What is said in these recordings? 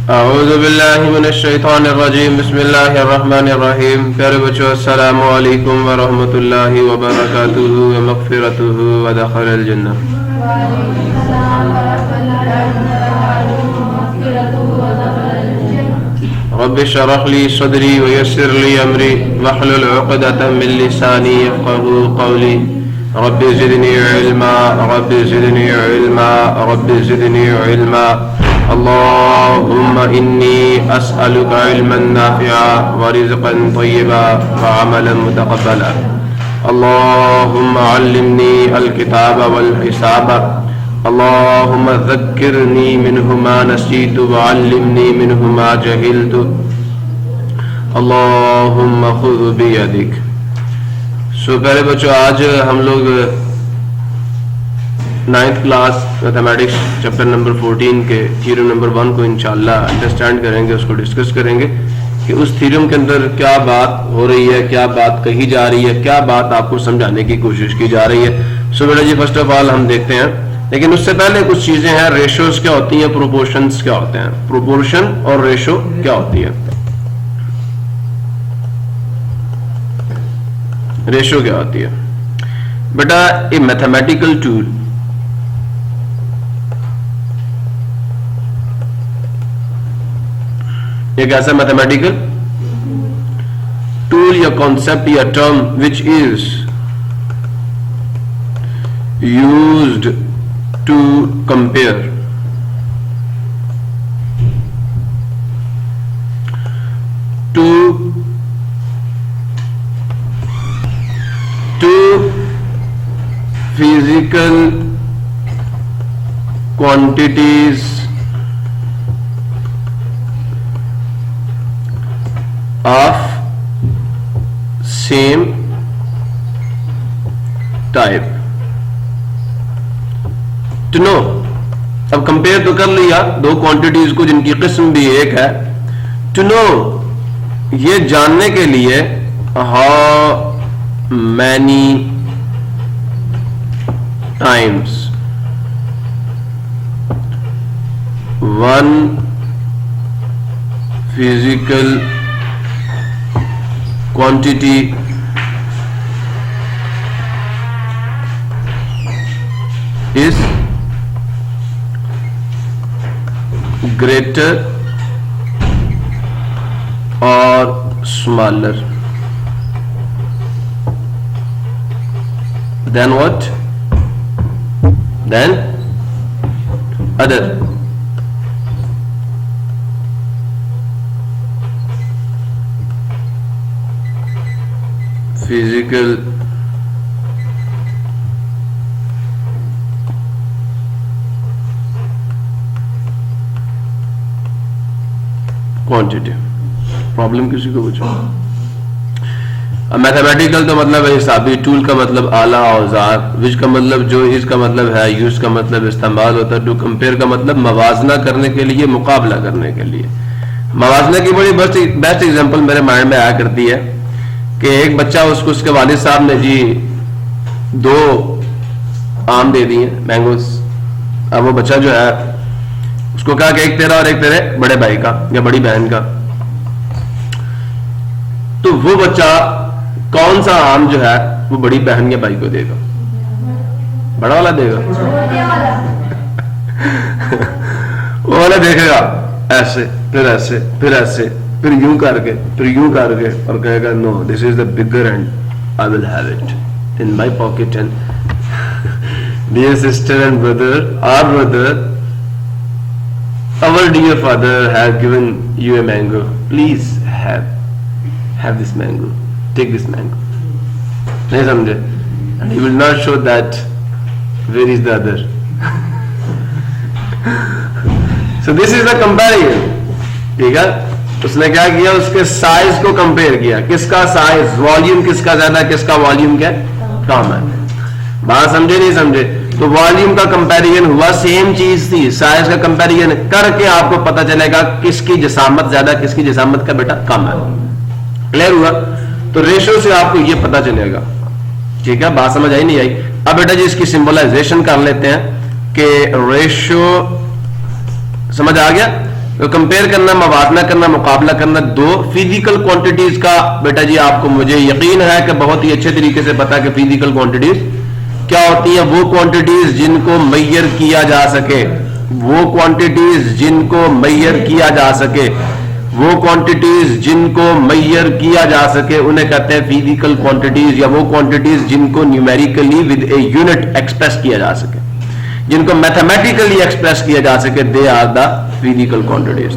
औज़ु बिल्लाहि मिनश शैतानिर रजीम बिस्मिल्लाहिर रहमानिर रहीम। प्यारे बच्चों, अस्सलामु अलैकुम व रहमतुल्लाहि व बरकातुहू व मग़फ़िरतुहू व दख़लल जन्नह। रब्बि इश्रह ली सदरी व यस्सिर ली अमरी वहलुल उक़दतम मिन लिसानी यफ़क़हू क़ौली। Rabbi ज़िदनी इल्मा rabbi ज़िदनी इल्मा rabbi ज़िदनी इल्मा। अल्लाहुम्मा इन्नी अस्अलुका इल्मन नाफ़िअ व रिज़्क़न तय्यबा व अमलन मुतक़ब्बला। अल्लाहुम्मा अल्लिमनी अल-किताब वल हिसाब। अल्लाहुम्मा ज़क्किरनी मिन्हु मा नसीतु व अल्लिमनी मिन्हु मा जहिलतु। अल्लाहुम्मा ख़ुज़ बियदिक। प्यारे बच्चों, आज हम लोग 9th class mathematics chapter number 14 के थ्योरम नंबर 1 को इंशाल्लाह अंडरस्टैंड करेंगे, उसको डिस्कस करेंगे कि उस थ्योरम के अंदर क्या बात हो रही है, क्या बात कही जा रही है, क्या बात आपको समझाने की कोशिश की जा रही है। सो बेटा जी, फर्स्ट ऑफ ऑल हम देखते हैं, लेकिन उससे पहले कुछ चीजें हैं। रेशोज क्या होती हैं, प्रोपोर्शंस क्या होते हैं, प्रोपोर्शन और रेशो क्या होती है, रेशो क्या होती है। बेटा, ए मैथमेटिकल टूल, एक ऐसा मैथमेटिकल टूल या कॉन्सेप्ट या term which is used to compare physical quantities of same type to know। अब कंपेयर तो कर लिया दो क्वांटिटीज को जिनकी किस्म भी एक है। टू नो, ये जानने के लिए how many times one physical quantity is greater or smaller than what? Then other। physical quantity. Problem किसी को पूछो। अब मैथमेटिकल तो मतलब है हिसाबी, टूल का मतलब आला औजार, विच का मतलब जो, इस का मतलब है यूज का मतलब इस्तेमाल होता है, टू कंपेयर का मतलब मवाजना करने के लिए, मुकाबला करने के लिए। मवाजना की बड़ी बेस्ट एग्जांपल मेरे माइंड में आया करती है कि एक बच्चा, उसको उसके वालिद साहब ने जी 2 आम दे दिए, मैंगोस। अब वो बच्चा जो है उसको कहा कि एक तेरा और एक तेरे बड़े भाई का या बड़ी बहन का। तो वो बच्चा कौन सा आम जो है वो बड़ी बहन या भाई को देगा? बड़ा वाला देगा। वो वाला देखेगा ऐसे, फिर ऐसे, फिर ऐसे, फिर यूं करके, फिर यूं करके, और कहेगा no, this is the bigger and I will have it in my pocket. And dear sister and brother, our brother, our dear father has given you a mango, please have this mango, take this mango। नहीं समझे? and he will not show that where is the other। so this is the comparison। ठीक है, उसने क्या किया, उसके size को compare किया। किसका साइज, वॉल्यूम किसका ज्यादा, किसका वॉल्यूम क्या कम है। बात समझे नहीं समझे? तो वॉल्यूम का कंपैरिजन हुआ, सेम चीज थी, साइज का कंपैरिजन करके आपको पता चलेगा किसकी जसामत ज्यादा, किसकी जसामत का बेटा कम है। क्लियर हुआ? तो रेशो से आपको ये पता चलेगा। ठीक है, बात समझ आई नहीं आई? अब बेटा जी इसकी सिंबलाइजेशन कर लेते हैं कि रेशो समझ आ गया तो कंपेयर करना, मवाजना करना, मुकाबला करना दो फिजिकल क्वांटिटीज का। बेटा जी आपको मुझे यकीन है कि बहुत ही अच्छे तरीके से पता है कि फिजिकल क्वांटिटीज क्या होती है। वो क्वांटिटीज जिनको मेजर किया जा सके, वो क्वांटिटीज जिनको मेजर किया जा सके, वो क्वांटिटीज जिनको मेजर किया जा सके उन्हें कहते हैं फिजिकल क्वांटिटीज, या वो क्वांटिटीज जिनको numerically with a unit express किया जा सके, जिनको मैथमेटिकली एक्सप्रेस किया जा सके, they are the physical quantities.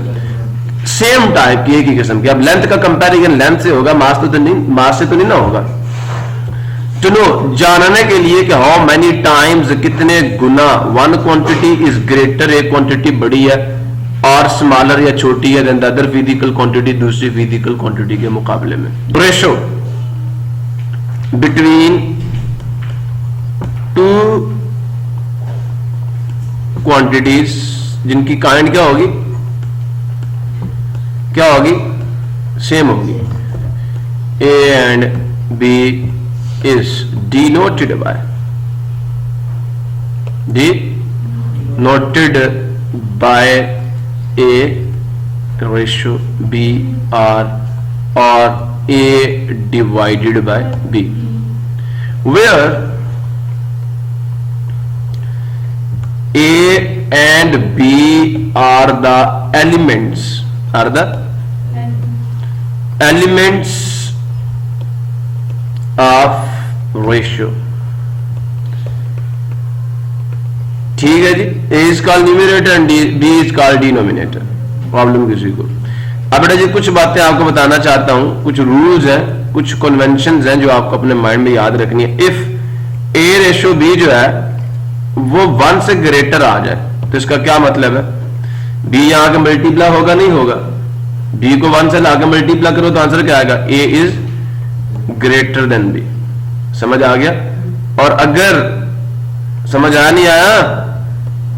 Same type की एक ही किस्म की। अब लेंथ का कंपैरिजन लेंथ से होगा, मास से तो नहीं ना होगा। तो नो जानने के लिए कि हाउ मेनी टाइम्स, कितने गुना वन क्वांटिटी इज ग्रेटर, एक क्वांटिटी बड़ी है और स्मॉलर या छोटी है than the other physical quantity, दूसरी फिजिकल क्वांटिटी के मुकाबले में। रेशो बिटवीन टू क्वांटिटीज जिनकी काइंड क्या होगी, क्या होगी, सेम होगी। A and B is denoted by A ratio B R or A divided by B, where A and B are the elements of ratio। ठीक है जी, A is called numerator and B is called denominator। Problem किसी को। अब बेटा जी कुछ बातें आपको बताना चाहता हूं, कुछ रूल्स हैं, कुछ कन्वेंशंस हैं जो आपको अपने माइंड में याद रखनी है। इफ A रेशो B जो है वो 1 से ग्रेटर आ जाए तो इसका क्या मतलब है, B यहां का मल्टीप्लाई होगा नहीं होगा, B को 1 से लाकर मल्टीप्लाई करो तो आंसर क्या आएगा, A is greater than B। समझ आ गया। और अगर समझ आया नहीं आया,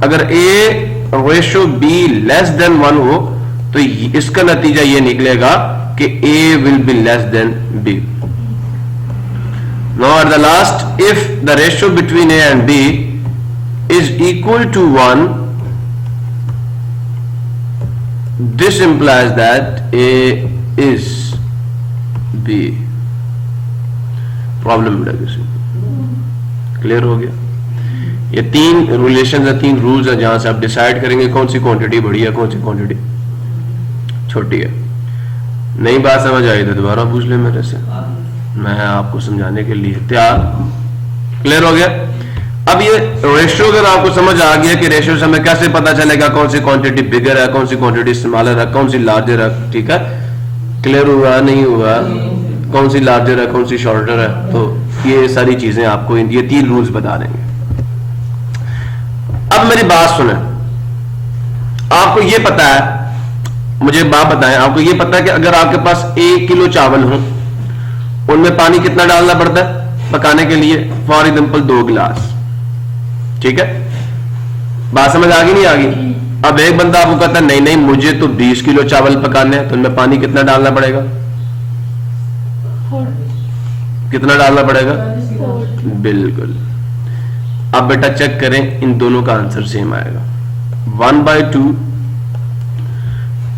अगर A ratio B less than 1 हो तो इसका नतीजा ये निकलेगा कि A will be less than B। Now at the last, if the ratio between A and B is equal to 1, this implies that A is B। Problem बेटा किसी clear हो गया। ये 3 रिलेशन है, 3 रूल्स है जहां से आप डिसाइड करेंगे कौन सी क्वांटिटी बड़ी है, कौन सी क्वांटिटी छोटी है। नई बात समझ आई तो दोबारा पूछ ले मेरे से, मैं आपको समझाने के लिए तैयार। क्लियर हो गया। अब ये रेशियो अगर आपको समझ आ गया कि रेशियो से हमें कैसे पता चलेगा कौन सी क्वांटिटी बिगर है, कौन सी क्वांटिटी स्मॉलर है, कौन सी लार्जर है। ठीक है, क्लियर हुआ नहीं हुआ, कौन सी लार्जर है, कौन सी शॉर्टर है, तो ये सारी चीजें आपको ये 3 रूल्स बता देंगे। अब मेरी बात सुने, आपको ये पता है, मुझे बात बताएं, आपको ये पता है कि अगर आपके पास 1 किलो चावल हो, उनमें पानी कितना डालना पड़ता है पकाने के लिए, फॉर एग्जाम्पल 2 गिलास। ठीक है, बात समझ आ गई नहीं आ गई। अब एक बंदा आपको कहता है नहीं नहीं मुझे तो 20 किलो चावल पकाने हैं, तो उनमें पानी कितना डालना पड़ेगा, कितना डालना पड़ेगा, बिल्कुल। अब बेटा चेक करें, इन दोनों का आंसर सेम आएगा। 1/2,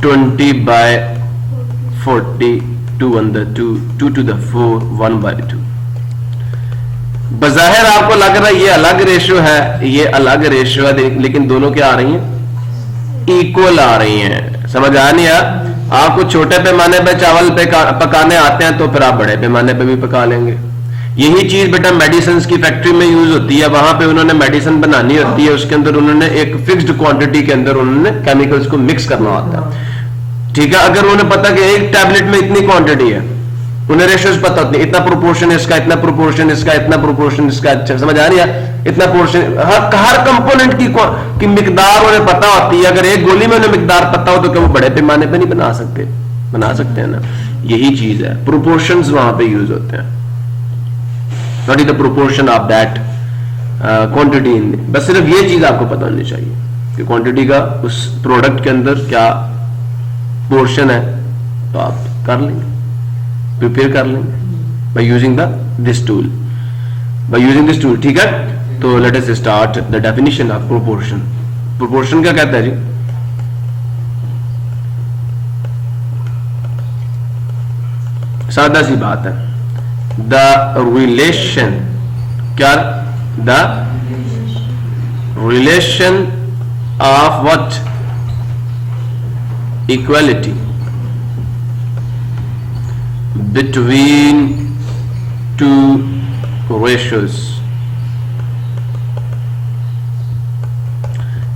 20/40, 2/2, 2⁴, 1/2। बज़ाहिर आपको लग रहा है ये अलग रेशियो है, ये अलग रेशियो है, लेकिन दोनों क्या आ रही हैं, इक्वल आ रही हैं। समझ आ नहीं आया? आपको छोटे पैमाने पे चावल पकाने आते हैं तो फिर आप बड़े पैमाने पे भी पका लेंगे। यही चीज बेटा मेडिसिन की फैक्ट्री में यूज होती है। वहां पे उन्होंने मेडिसिन बनानी होती है, उसके अंदर उन्होंने एक फिक्स्ड क्वांटिटी के अंदर उन्होंने केमिकल्स को मिक्स करना होता है। ठीक है, अगर उन्हें पता कि एक टैबलेट में इतनी क्वांटिटी है, उन्हें रेशियोज पता होती है, इतना प्रोपोर्शन इसका, इतना प्रोपोर्शन इसका, इतना प्रोपोर्शन इसका। अच्छा समझ आ रही है? इतना पोर्शन, हर कंपोनेंट की मिकदार उन्हें पता होती है। अगर एक गोली में उन्हें मिकदार पता हो तो क्या वो बड़े पैमाने पे नहीं बना सकते? बना सकते हैं ना। यही चीज है, प्रोपोर्शंस वहां पे यूज होते हैं, not in the proportion of that quantity in. बस सिर्फ ये चीज आपको पता होनी चाहिए कि क्वांटिटी का उस प्रोडक्ट के अंदर क्या पोर्शन है, तो आप कर लेंगे, प्रिपेयर कर लेंगे बाय यूजिंग दिस टूल। ठीक है, तो let us start the definition of proportion. Proportion क्या कहता है जी? सादा सी बात है। द रिलेशन, क्या? The relation of what? Equality between two ratios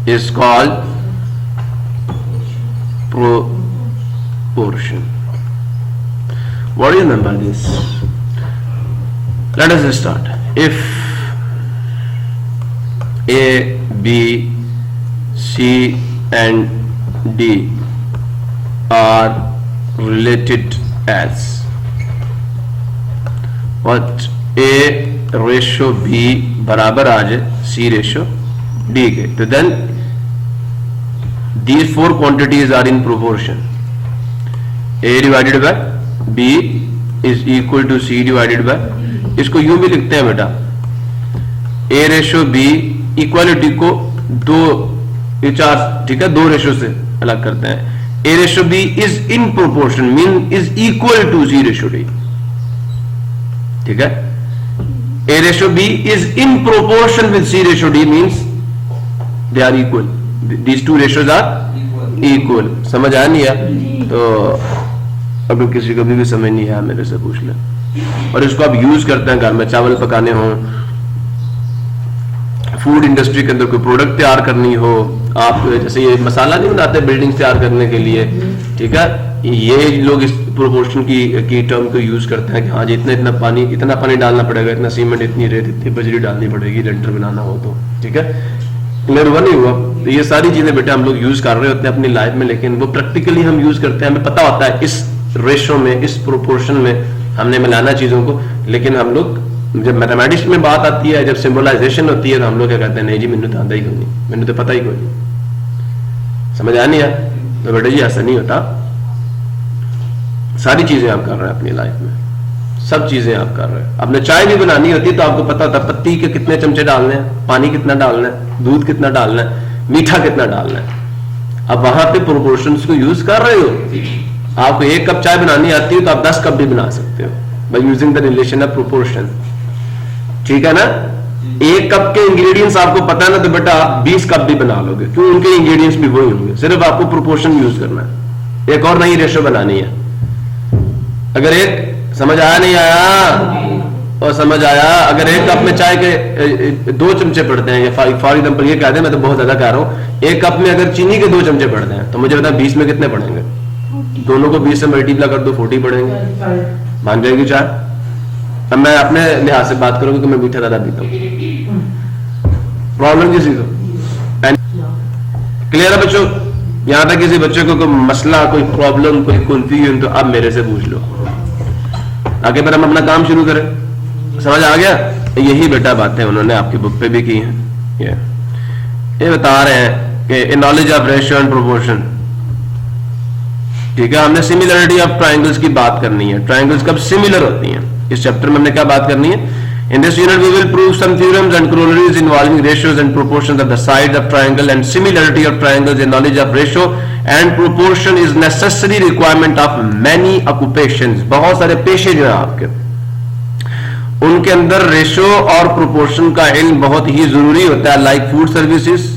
is called proportion. What do you mean by this? Let us start. If A, B, C and D are related as what? A ratio B बराबर आ जाए C ratio D के, तो then these four quantities are in proportion. A divided by B is equal to C divided by, इसको यूं भी लिखते हैं बेटा, A रेशो B इक्वालिटी को दो, ये चार, ठीक है, दो रेशो से अलग करते हैं। A ratio B is in proportion mean is equal to C ratio D, ठीक है। A ratio B is in proportion with C ratio D means they are equal. These two ratios are equal. समझ आया नहीं है? तो अगर किसी को भी समझ नहीं है मेरे से पूछ ले। और इसको आप यूज करते हैं घर में, चावल पकाने हो, फूड इंडस्ट्री के अंदर कोई प्रोडक्ट तैयार करनी हो, आप जैसे ये मसाला नहीं बनाते बिल्डिंग तैयार करने के लिए, ठीक है, ये लोग इस प्रोपोर्शन की टर्म को यूज करते हैं कि हाँ जी इतना पानी डालना पड़ेगा, इतना सीमेंट, इतनी रेत, इतनी बजरी डालनी पड़ेगी लेंटर बनाना हो तो, ठीक है। क्लियर हुआ नहीं हुआ? तो ये सारी चीजें बेटा हम लोग यूज कर रहे होते हैं अपनी लाइफ में, लेकिन वो प्रैक्टिकली हम यूज करते हैं, हमें पता होता है इस रेशो में, इस प्रोपोर्शन में हमने मिलाना चीजों को, लेकिन हम लोग जब मैथमेटिक्स में बात आती है, जब सिंबलाइजेशन होती है, तो हम लोग क्या कहते हैं, नहीं जी मैंने तो आता ही कोई नहीं, मैंने तो पता ही कोई नहीं। समझ आ नहीं है? तो बेटा जी ऐसा नहीं होता। सारी चीजें आप कर रहे हैं अपनी लाइफ में, सब चीजें आप कर रहे हैं। आपने चाय भी बनानी होती है तो आपको पता होता है पत्ती के कितने चमचे डालने हैं, पानी कितना डालना है, दूध कितना डालना है, मीठा कितना डालना है। अब वहां पे प्रोपोर्शंस को यूज कर रहे हो। आपको 1 कप चाय बनानी आती है तो आप 10 कप भी बना सकते हो by using the relation of proportion, ठीक है ना। 1 कप के इंग्रेडिएंट्स आपको पता है ना, तो बेटा आप 20 कप भी बना लोगे, क्यों? उनके इंग्रेडिएंट्स भी वही होंगे, सिर्फ आपको प्रोपोर्शन यूज करना है, एक और नई रेशो बनानी है। अगर एक समझ आया नहीं आया और समझ आया, अगर 1 कप में चाय के 2 चमचे पड़ते हैं, फॉर एग्जाम्पल ये कह दे, मैं तो बहुत ज्यादा कह रहा हूं, 1 कप में अगर चीनी के 2 चमचे पड़ते हैं तो मुझे बता 20 में कितने पड़ेंगे? दोनों को 20 से मल्टीप्लाई कर दो, 40 पड़ेंगे, मान जाएगी चाय। अब मैं अपने लिहाज से बात करूंगा कि मैं मीठा ज्यादा पीता हूं, प्रॉब्लम किसी को? क्लियर है बच्चों? यहां तक किसी बच्चे को कोई मसला, कोई प्रॉब्लम, कोई कंफ्यूजन, तो अब मेरे से पूछ लो, आगे फिर हम अपना काम शुरू करें। समझ आ गया? यही बेटा बातें उन्होंने आपकी बुक पे भी की हैं। ये बता रहे हैं कि knowledge of ratio and proportion, ठीक है। हमने सिमिलरिटी ऑफ ट्रायंगल्स की बात करनी है, ट्रायंगल्स कब सिमिलर होती हैं, इस चैप्टर में हमने क्या बात करनी है। In this unit, we will prove some theorems and corollaries involving ratios and proportions of the sides of triangle and similarity of triangles. A knowledge of ratio and proportion is necessary requirement of many occupations. बहुत सारे पेशे जो हैं आपके, उनके अंदर ratio और proportion का इल्म बहुत ही जरूरी होता है, लाइक फूड सर्विसेज,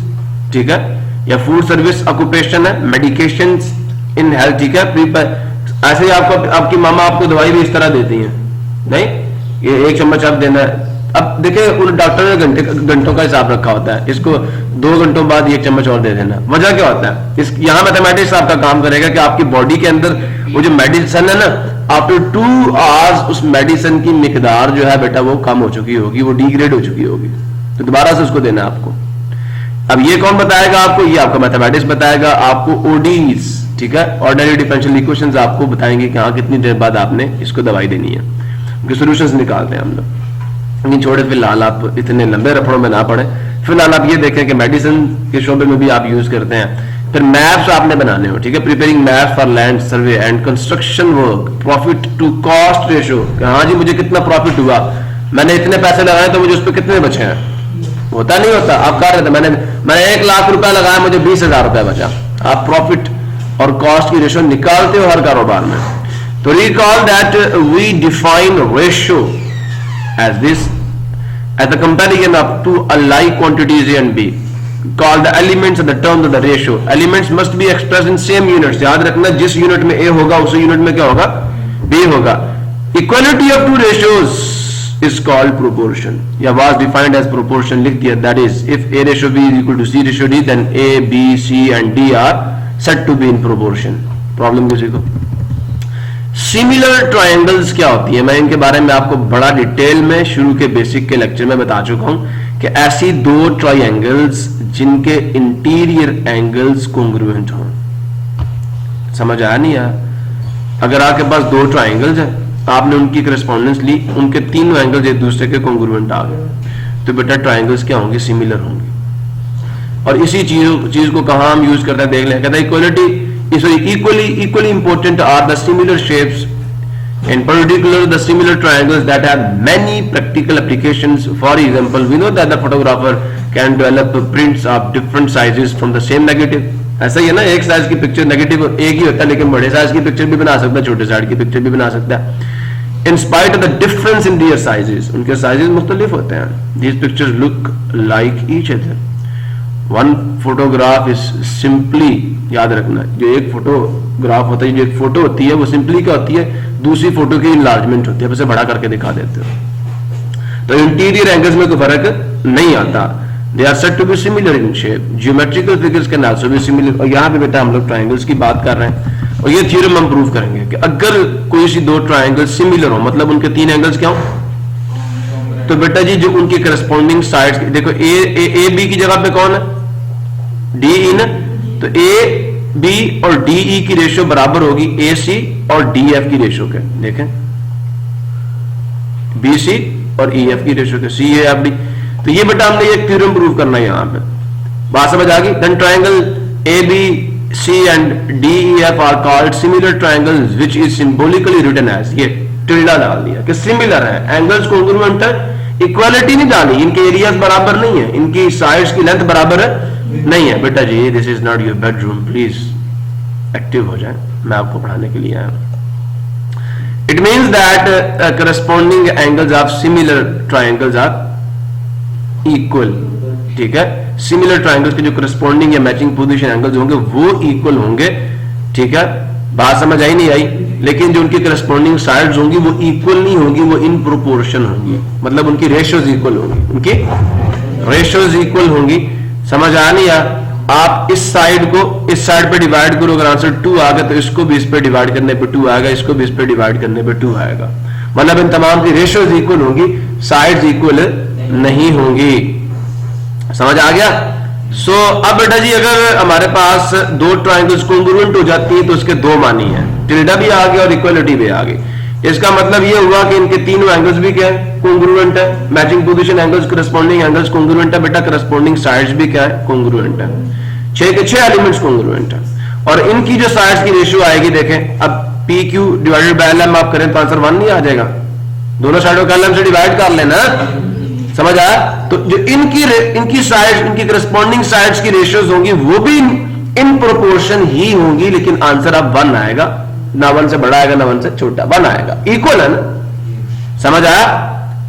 ठीक है, या फूड सर्विस ऑक्यूपेशन है, मेडिकेशन इन हेल्थ, ठीक है। ऐसे ही आपको आपकी मामा आपको दवाई भी इस तरह देती है, नहीं ये 1 चम्मच आप देना है। अब देखिए उन डॉक्टर ने घंटों का हिसाब रखा होता है, इसको 2 घंटों बाद 1 चम्मच और दे देना। वजह क्या होता है? इस यहाँ मैथमेटिक्स आपका काम करेगा कि आपकी बॉडी के अंदर वो जो मेडिसिन है ना, आफ्टर 2 आवर्स उस मेडिसिन की मिकदार जो है बेटा वो कम हो चुकी होगी, वो डिग्रेड हो चुकी होगी, तो दोबारा से उसको देना है आपको। अब ये कौन बताएगा आपको? ये आपका मैथमेटिक्स बताएगा आपको, ओडीज, ठीक है, ऑर्डिनरी डिफरेंशियल इक्वेशंस आपको बताएंगे कि हाँ कितनी देर बाद आपने इसको दवाई देनी है, उनके सॉल्यूशंस निकालते हैं हम लोग। नहीं छोड़े, फिलहाल आप इतने लंबे रफड़ों में ना पड़े, फिलहाल आप ये देखें कि मेडिसिन के शोबे में भी आप यूज करते हैं। फिर मैप्स आपने बनाने हो, ठीक है, preparing maps for land survey and construction work, profit to cost ratio, हाँ जी मुझे कितना प्रॉफिट हुआ, मैंने इतने पैसे लगाए तो मुझे उस पर कितने बचे हैं। होता नहीं होता? आप कर रहे थे, मैंने 1 लाख रुपया लगाया, मुझे 20,000 रुपया बचा। आप प्रॉफिट और कॉस्ट की रेशियो निकालते हो हर कारोबार में। तो recall that we define ratio as this, as the comparison of two alike quantities A and B, called the elements of the terms of the ratio. Elements must be expressed in same units. याद रखना, जिस unit में A होगा उसी unit में क्या होगा, B होगा. Equality of two ratios is called proportion, या was defined as proportion लिख दिया. That is, if A ratio B is equal to C ratio D, then A, B, C and D are said to be in proportion. Problem किसी को? Similar triangles क्या होती है, मैं इनके बारे में आपको बड़ा डिटेल में शुरू के बेसिक के लेक्चर में बता चुका हूं कि ऐसी दो ट्रायंगल्स जिनके इंटीरियर एंगल्स कॉन्ग्रुएंट हों. समझ आया नहीं यार? अगर आपके पास दो ट्रायंगल्स हैं, आपने उनकी करस्पॉन्डेंस ली, उनके तीनों एंगल्स एक दूसरे के कॉन्ग्रुएंट आ गए, तो बेटा ट्रायंगल्स क्या होंगे, सिमिलर होंगे. और इसी चीज को कहां हम यूज करते हैं देख लें. कहता है equality is equally important are the similar shapes, in particular the similar triangles that have many practical applications. For example, we know that the photographer can develop prints of different sizes from the same negative. ऐसा ही है ना, एक size की picture negative एक ही होता है, लेकिन बड़े साइज की पिक्चर भी बना सकता है, छोटे साइज की पिक्चर भी बना सकता है. In spite of the difference in their sizes, उनके साइजेस मुख्तलिफ होते हैं. These pictures look like each other. One photograph is simply, याद रखना, जो एक फोटोग्राफ होता है, जो एक फोटो होती है, वो सिंपली क्या होती है, दूसरी फोटो की इनलार्जमेंट होती है, उसे बड़ा करके दिखा देते हो. तो इंटीरियर एंगल्स में कोई फर्क नहीं आता. They are said to be similar in shape. Geometrical figures can also be similar. और यहाँ पे बेटा हम लोग ट्रायंगल्स की बात कर रहे हैं, और ये थ्योरम हम प्रूव करेंगे कि अगर कोई सी दो ट्रायंगल सिमिलर हो, मतलब उनके तीन एंगल्स क्या हो, तो बेटा जी जो उनकी करस्पॉन्डिंग साइड्स, देखो ए बी की जगह पे कौन है, डी ई ना, तो ए बी और डी ई की रेशियो बराबर होगी ए सी और डी एफ की रेशियो के. देखें, बी सी और ई एफ की रेशियो के, सी ए एफ डी. तो ये बेटा हमने एक थ्योरम प्रूव करना है यहां पे. बात समझ आ गई? Then triangle A B C and D E F are called similar triangles which is symbolically written as, ये टिल्डा डाल दिया कि सिमिलर है, एंगल्स कॉन्ग्रुएंट है. इक्वालिटी नहीं डाली, इनके एरियाज बराबर नहीं है, इनकी साइड्स की लेंथ बराबर है नहीं है. बेटा जी this is not your bedroom, please active हो जाए, मैं आपको पढ़ाने के लिए आया हूं. It means that corresponding angles of similar triangles are equal. ठीक है, सिमिलर ट्रायंगल्स के जो करस्पॉन्डिंग या मैचिंग पोजीशन एंगल्स होंगे वो इक्वल होंगे. ठीक है, बात समझ आई नहीं आई? लेकिन जो उनकी करस्पॉन्डिंग साइड्स होंगी वो इक्वल नहीं होंगी, वो इन प्रोपोर्शन होंगी, मतलब उनकी रेशियोज इक्वल होंगी, उनकी रेशियोज इक्वल होंगी. समझ आ नहीं आ? आप इस साइड को इस साइड पे डिवाइड करो, अगर आंसर 2 आ गया तो इसको भी इस पे डिवाइड करने पे 2 आएगा, इसको भी इस पे डिवाइड करने पे 2 आएगा. मतलब इन तमाम की रेशियोज इक्वल होंगी, साइड्स इक्वल नहीं होंगी. समझ आ गया? सो अब बेटा जी अगर हमारे पास दो ट्रायंगल्स कॉन्ग्रुएंट हो जाती है तो उसके दो मानी है, टिल्डा भी आ गया और इक्वलिटी भी आ गई. इसका मतलब ये हुआ कि इनके तीनों एंगल्स भी क्या है, कॉन्ग्रुएंट है. Matching position angles, corresponding angles congruent है. बेटा करस्पॉन्डिंग साइड्स भी क्या है, कॉन्ग्रुएंट है. 6 के 6 एलिमेंट्स कॉन्ग्रुएंट है. और इनकी जो साइड्स की रेशियो आएगी, देखें, अब P Q divided by L M आप करें तो आंसर 1 नहीं आ जाएगा? दोनों साइडों का एल एम से डिवाइड कर लेना. समझ आया? तो जो इनकी साइड्स, इनकी करस्पॉन्डिंग साइड्स की रेशियोज होंगी वो भी इन प्रोपोर्शन ही होंगी, लेकिन आंसर अब 1 आएगा. ना 1 से बड़ा आएगा ना 1 से छोटा, 1 आएगा. इक्वल है ना? समझ आया?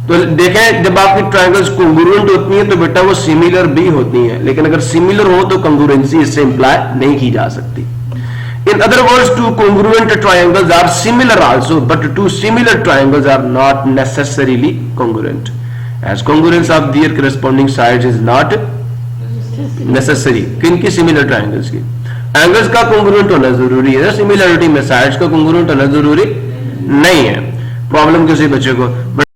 तो देखें, जब आपकी ट्रायंगल्स कॉन्ग्रुएंट होती हैं तो बेटा वो सिमिलर भी होती हैं, लेकिन अगर सिमिलर हो तो कॉन्ग्रुएंसी इससे इंप्लाई नहीं की जा सकती. In other words, two congruent triangles are similar also, but two similar triangles are not necessarily congruent, as congruence of their corresponding sides is not necessary. किनकी सिमिलर ट्रायंगल्स की angles का congruent होना जरूरी है, सिमिलरिटी में sides का congruent होना जरूरी नहीं है. प्रॉब्लम किसी बच्चे को